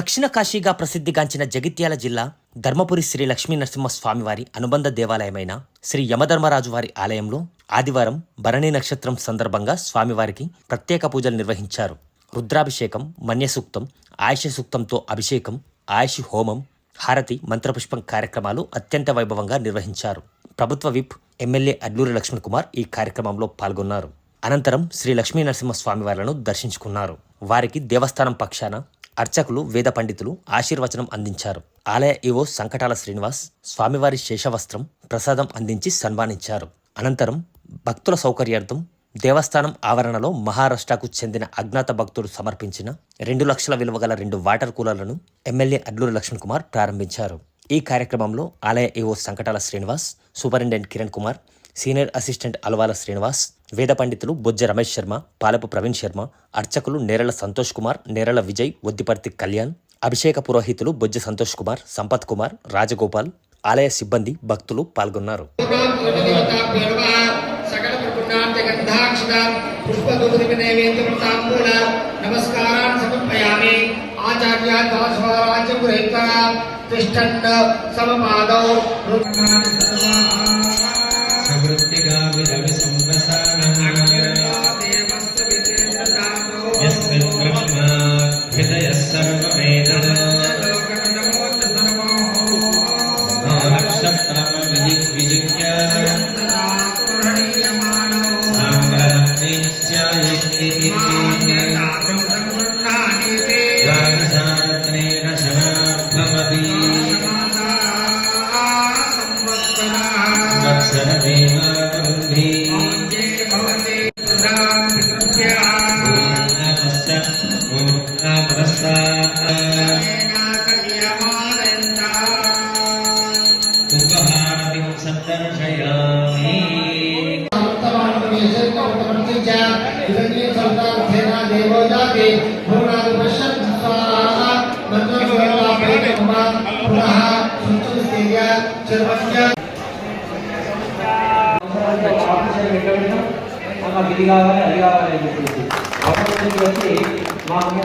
దక్షిణ కాశీగా ప్రసిద్ధిగాంచిన జగిత్యాల జిల్లా ధర్మపురి శ్రీ లక్ష్మీ నరసింహస్వామివారి అనుబంధ దేవాలయమైన శ్రీ యమధర్మరాజు వారి ఆలయంలో ఆదివారం భరణి నక్షత్రం సందర్భంగా స్వామివారికి ప్రత్యేక పూజలు నిర్వహించారు. రుద్రాభిషేకం, మన్యసూక్తం, ఆయుష సూక్తంతో అభిషేకం, ఆయుషి హోమం, హారతి, మంత్రపుష్పం కార్యక్రమాలు అత్యంత వైభవంగా నిర్వహించారు. ప్రభుత్వ విప్ ఎమ్మెల్యే అడ్లూరి లక్ష్మణ్ కుమార్ ఈ కార్యక్రమంలో పాల్గొన్నారు. అనంతరం శ్రీ లక్ష్మీ నరసింహస్వామివార్లను దర్శించుకున్నారు. వారికి దేవస్థానం పక్షాన అర్చకులు, వేద పండితులు ఆశీర్వచనం అందించారు. ఆలయ ఈవో సంకటాల శ్రీనివాస్ స్వామివారి శేషవస్త్రం, ప్రసాదం అందించి సన్మానించారు. అనంతరం భక్తుల సౌకర్యార్థం దేవస్థానం ఆవరణలో మహారాష్ట్రకు చెందిన అజ్ఞాత భక్తుడు సమర్పించిన 2 లక్షల విలువ గల 2 వాటర్ కూలర్లను ఎమ్మెల్యే అడ్లూరి లక్ష్మణ్ కుమార్ ప్రారంభించారు. ఈ కార్యక్రమంలో ఆలయ EO Sankatala Srinivas, superintendent Kiran Kumar, senior assistant Alwala Srinivas, వేద పండితులు బొజ్జ రమేష్ శర్మ, పాలపు ప్రవీణ్ శర్మ, అర్చకులు నేరళ సంతోష్ కుమార్, నేరళ విజయ్, ఒద్దిపర్తి కళ్యాణ్, అభిషేక పురోహితులు బొజ్జ సంతోష్ కుమార్, సంపత్ కుమార్, రాజగోపాల్, ఆలయ సిబ్బంది, భక్తులు పాల్గొన్నారు. ఇది కావాలి, అది కావాలి అని చెప్పేసి వచ్చి మా అమ్మ